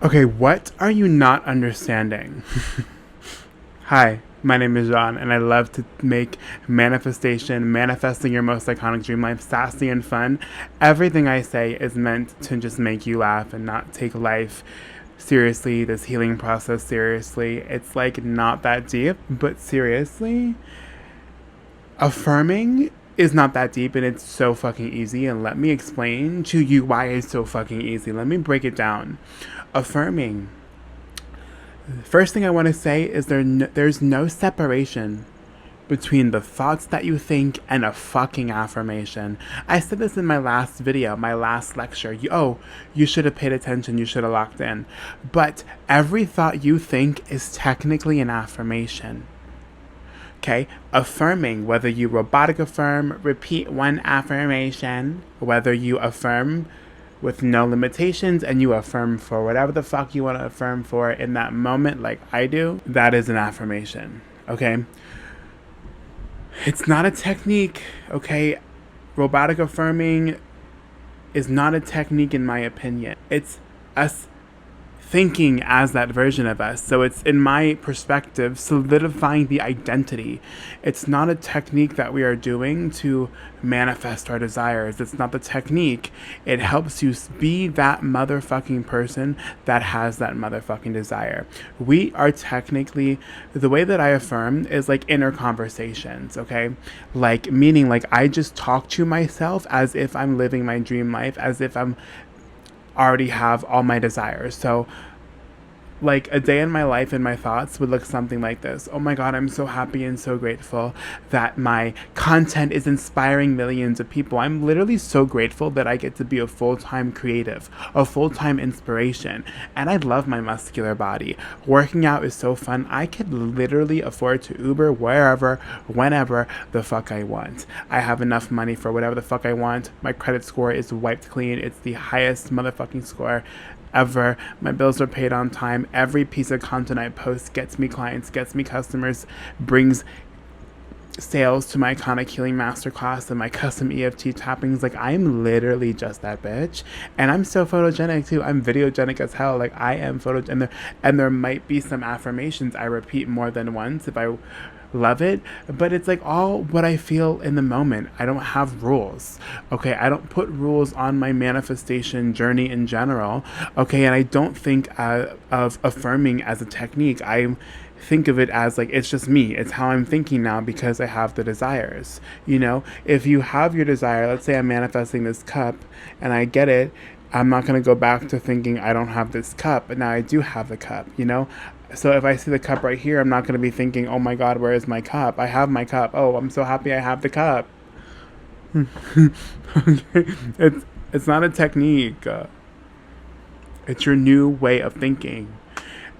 Okay, what are you not understanding? Hi, my name is John, and I love to make manifesting your most iconic dream life sassy and fun. Everything I say is meant to just make you laugh and not take life seriously, this healing process seriously. It's like not that deep, but seriously, affirming is not that deep and it's so fucking easy. And let me explain to you why it's so fucking easy. Let me break it down. Affirming. First thing I want to say is there's no separation between the thoughts that you think and a fucking affirmation. I said this in my last video, my last lecture. You should have paid attention, you should have locked in. But every thought you think is technically an affirmation. Okay, affirming, whether you robotic affirm, repeat one affirmation, whether you affirm with no limitations and you affirm for whatever the fuck you want to affirm for in that moment, like I do, that is an affirmation. Okay, it's not a technique. Okay, robotic affirming is not a technique in my opinion. It's us thinking as that version of us. So it's, in my perspective, solidifying the identity. It's not a technique that we are doing to manifest our desires. It's not the technique. It helps you be that motherfucking person that has that motherfucking desire. We are technically, the way that I affirm is like inner conversations, okay? Like, meaning like I just talk to myself as if I'm living my dream life, as if I'm already have all my desires. So like a day in my life and my thoughts would look something like this. Oh my God, I'm so happy and so grateful that my content is inspiring millions of people. I'm literally so grateful that I get to be a full-time creative, a full-time inspiration. And I love my muscular body. Working out is so fun. I could literally afford to Uber wherever, whenever the fuck I want. I have enough money for whatever the fuck I want. My credit score is wiped clean. It's the highest motherfucking score ever. My bills are paid on time. Every piece of content I post gets me clients, gets me customers, brings sales to my iconic healing masterclass and my custom EFT tappings. Like, I'm literally just that bitch. And I'm so photogenic too. I'm videogenic as hell. Like, I am photogenic. And there might be some affirmations I repeat more than once if I love it, but it's like all what I feel in the moment. I don't have rules. Okay, I don't put rules on my manifestation journey in general. Okay, and I don't think of affirming as a technique. I think of it as like, it's just me. It's how I'm thinking now because I have the desires. You know, if you have your desire, let's say I'm manifesting this cup and I get it, I'm not going to go back to thinking I don't have this cup, but now I do have the cup, you know? So if I see the cup right here, I'm not going to be thinking, oh my God, where is my cup? I have my cup. Oh, I'm so happy I have the cup. Okay. It's not a technique. It's your new way of thinking.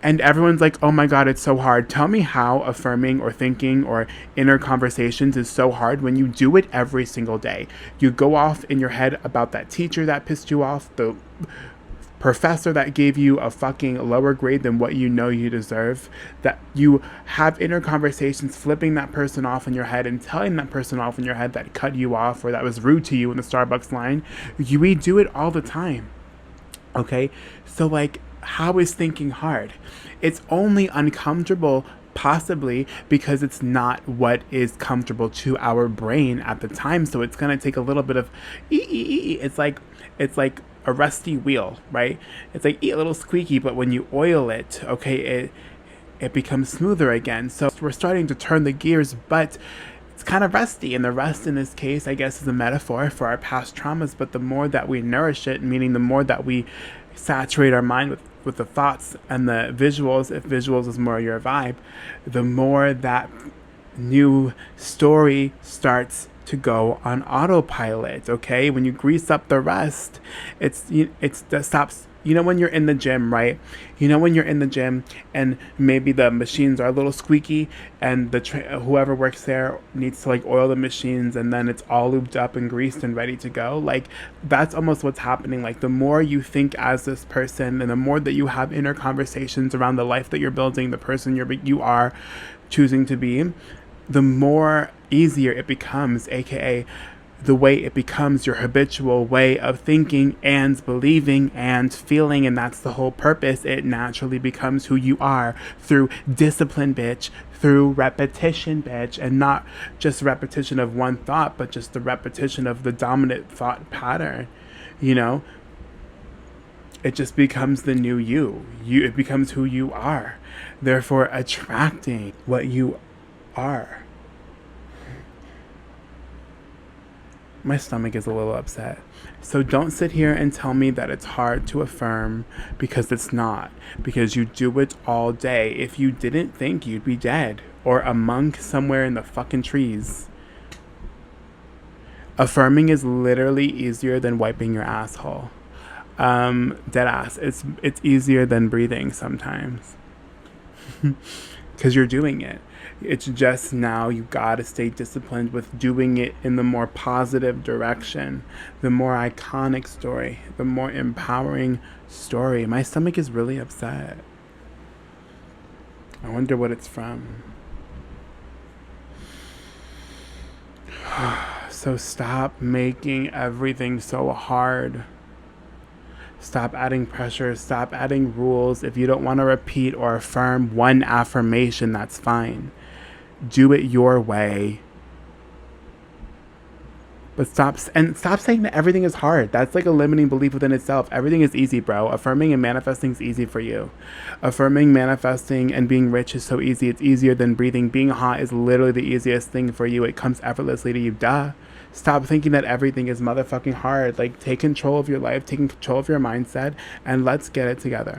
And everyone's like, oh my God, it's so hard. Tell me how affirming or thinking or inner conversations is so hard when you do it every single day. You go off in your head about that teacher that pissed you off, the professor that gave you a fucking lower grade than what you know you deserve, that you have inner conversations flipping that person off in your head and telling that person off in your head that cut you off or that was rude to you in the Starbucks line. We do it all the time. Okay? So like, how is thinking hard? It's only uncomfortable possibly because it's not what is comfortable to our brain at the time. So it's going to take a little bit of it's like a rusty wheel, right? It's like a little squeaky, but when you oil it, okay, it becomes smoother again. So we're starting to turn the gears, but it's kind of rusty. And the rust in this case, I guess, is a metaphor for our past traumas. But the more that we nourish it, meaning the more that we saturate our mind with the thoughts and the visuals, if visuals is more your vibe, the more that new story starts to go on autopilot. Okay, when you grease up the rust, that stops. You know, when you're in the gym, right? You know, when you're in the gym and maybe the machines are a little squeaky and whoever works there needs to like oil the machines and then it's all lubed up and greased and ready to go. Like, that's almost what's happening. Like, the more you think as this person and the more that you have inner conversations around the life that you're building, the person you are choosing to be, the more easier it becomes, aka the way it becomes your habitual way of thinking and believing and feeling, and that's the whole purpose. It naturally becomes who you are through discipline, bitch, through repetition, bitch, and not just repetition of one thought, but just the repetition of the dominant thought pattern, you know? It just becomes the new you. It becomes who you are, therefore attracting what you are. My stomach is a little upset. So don't sit here and tell me that it's hard to affirm, because it's not. Because you do it all day. If you didn't think, you'd be dead or a monk somewhere in the fucking trees. Affirming is literally easier than wiping your asshole. Dead ass. It's easier than breathing sometimes. Because you're doing it. It's just now you gotta stay disciplined with doing it in the more positive direction, the more iconic story, the more empowering story. My stomach is really upset. I wonder what it's from. So stop making everything so hard. Stop adding pressure. Stop adding rules. If you don't want to repeat or affirm one affirmation, that's fine. Do it your way. But stop saying that everything is hard. That's like a limiting belief within itself. Everything is easy, bro. Affirming and manifesting is easy for you. Affirming, manifesting, and being rich is so easy. It's easier than breathing. Being hot is literally the easiest thing for you. It comes effortlessly to you. Duh. Stop thinking that everything is motherfucking hard. Like, take control of your life, take control of your mindset, and let's get it together.